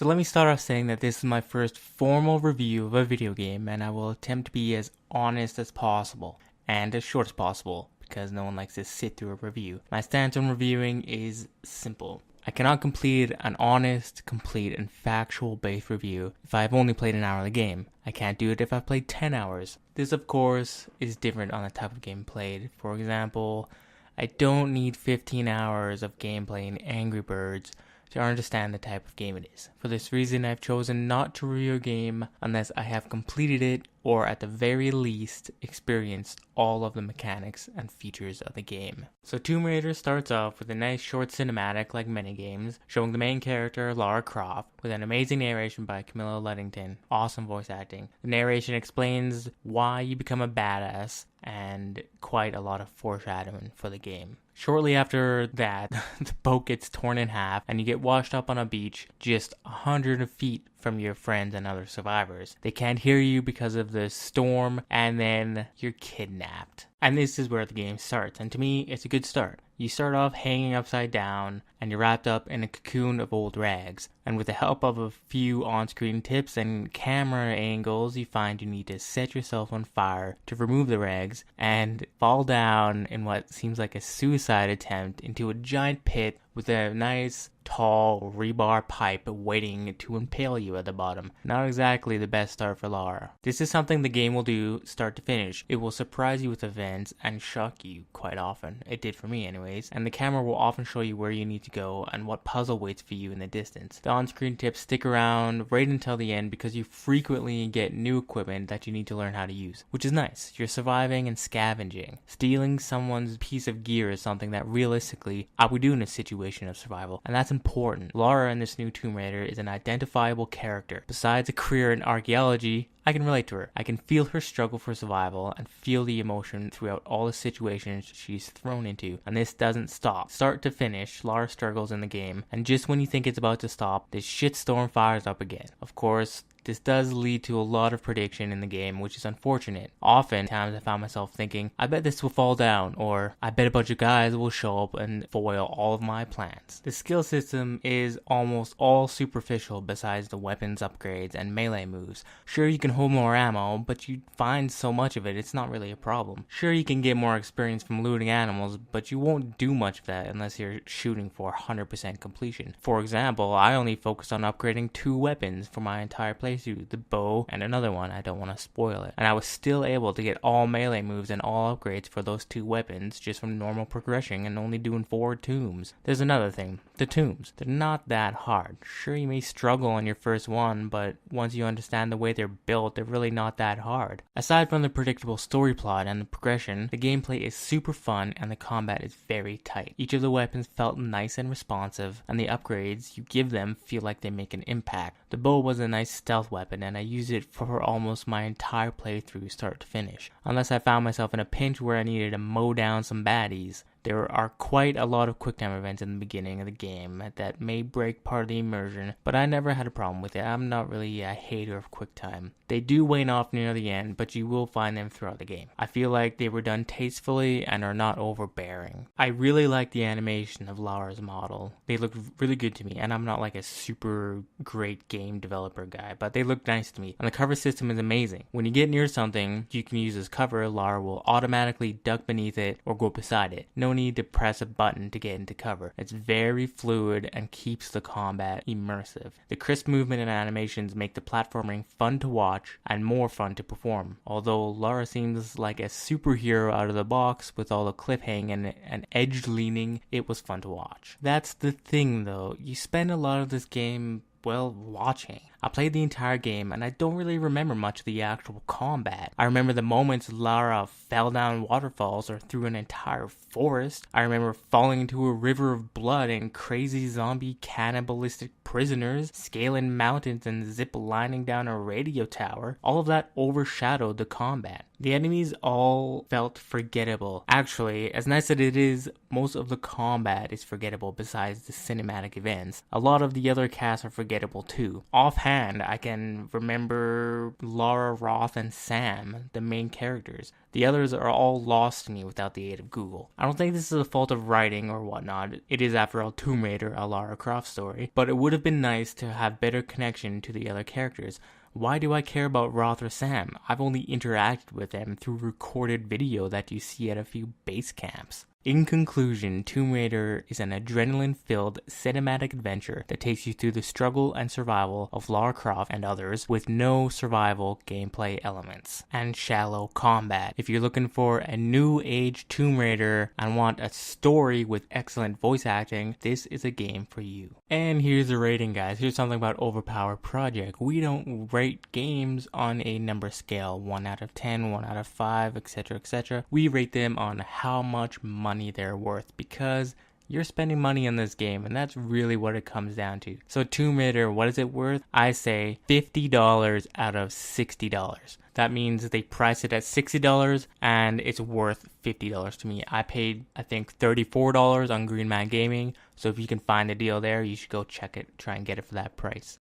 So let me start off saying that this is my first formal review of a video game, and I will attempt to be as honest as possible and as short as possible because no one likes to sit through a review. My stance on reviewing is simple. I cannot complete an honest, complete, and factual-based review if I have only played an hour of the game. I can't do it if I've played 10 hours. This, of course, is different on the type of game played. For example, I don't need 15 hours of gameplay in Angry Birds to understand the type of game it is. For this reason, I've chosen not to review a game unless I have completed it or at the very least experienced all of the mechanics and features of the game. So Tomb Raider starts off with a nice short cinematic like many games, showing the main character Lara Croft with an amazing narration by Camilla Luddington. Awesome voice acting. The narration explains why you become a badass and quite a lot of foreshadowing for the game. Shortly after that, the boat gets torn in half and you get washed up on a beach just 100 feet from your friends and other survivors. They can't hear you because of the storm, and then you're kidnapped. And this is where the game starts, and to me, it's a good start. You start off hanging upside down, and you're wrapped up in a cocoon of old rags. And with the help of a few on-screen tips and camera angles, you find you need to set yourself on fire to remove the rags, and fall down in what seems like a suicide attempt into a giant pit with a nice, tall rebar pipe waiting to impale you at the bottom. Not exactly the best start for Lara. This is something the game will do start to finish. It will surprise you with events and shock you quite often. It did for me anyways. And the camera will often show you where you need to go and what puzzle waits for you in the distance. The on-screen tips stick around right until the end because you frequently get new equipment that you need to learn how to use, which is nice. You're surviving and scavenging. Stealing someone's piece of gear is something that realistically I would do in a situation of survival, and that's important. Lara in this new Tomb Raider is an identifiable character. Besides a career in archaeology, I can relate to her. I can feel her struggle for survival and feel the emotion throughout all the situations she's thrown into, and this doesn't stop. Start to finish, Lara struggles in the game, and just when you think it's about to stop, this shitstorm fires up again. Of course, this does lead to a lot of prediction in the game, which is unfortunate. Oftentimes I found myself thinking, I bet this will fall down, or I bet a bunch of guys will show up and foil all of my plans. The skill system is almost all superficial besides the weapons upgrades and melee moves. Sure, you can hold more ammo, but you find so much of it, it's not really a problem. Sure, you can get more experience from looting animals, but you won't do much of that unless you're shooting for 100% completion. For example, I only focused on upgrading 2 weapons for my entire playthrough, the bow and another one, I don't want to spoil it. And I was still able to get all melee moves and all upgrades for those 2 weapons just from normal progression and only doing 4 tombs. There's another thing, the tombs. They're not that hard. Sure, you may struggle on your first one, but once you understand the way they're built, they're really not that hard. Aside from the predictable story plot and the progression, the gameplay is super fun and the combat is very tight. Each of the weapons felt nice and responsive, and the upgrades you give them feel like they make an impact. The bow was a nice stealth weapon, and I used it for almost my entire playthrough start to finish. Unless I found myself in a pinch where I needed to mow down some baddies. There are quite a lot of quicktime events in the beginning of the game that may break part of the immersion, but I never had a problem with it. I'm not really a hater of quicktime. They do wane off near the end, but you will find them throughout the game. I feel like they were done tastefully and are not overbearing. I really like the animation of Lara's model. They look really good to me, and I'm not like a super great game developer guy, but they look nice to me. And the cover system is amazing. When you get near something you can use as cover, Lara will automatically duck beneath it or go beside it. No need to press a button to get into cover. It's very fluid and keeps the combat immersive. The crisp movement and animations make the platforming fun to watch and more fun to perform. Although Lara seems like a superhero out of the box with all the cliffhanging and edge leaning, it was fun to watch. That's the thing though, you spend a lot of this game watching. I played the entire game and I don't really remember much of the actual combat. I remember the moments Lara fell down waterfalls or through an entire forest. I remember falling into a river of blood and crazy zombie cannibalistic prisoners, scaling mountains and zip lining down a radio tower. All of that overshadowed the combat. The enemies all felt forgettable. Actually, as nice as it is, most of the combat is forgettable besides the cinematic events. A lot of the other casts are forgettable too. Offhand, I can remember Lara Croft and Sam, the main characters. The others are all lost to me without the aid of Google. I don't think this is a fault of writing or whatnot. It is, after all, Tomb Raider, a Lara Croft story. But it would have been nice to have better connection to the other characters. Why do I care about Roth or Sam? I've only interacted with them through recorded video that you see at a few base camps. In conclusion, Tomb Raider is an adrenaline-filled cinematic adventure that takes you through the struggle and survival of Lara Croft and others with no survival gameplay elements and shallow combat. If you're looking for a new age Tomb Raider and want a story with excellent voice acting, this is a game for you. And here's the rating, guys. Here's something about OverPowered Project. We don't rate games on a number scale, 1 out of 10, 1 out of 5, etc, etc. We rate them on how much money they're worth, because you're spending money on this game, and that's really what it comes down to. So Tomb Raider, what is it worth? I say $50 out of $60. That means they price it at $60 and it's worth $50 to me. I paid, I think, $34 on Green Man Gaming. So if you can find a deal there, you should go check it, try and get it for that price.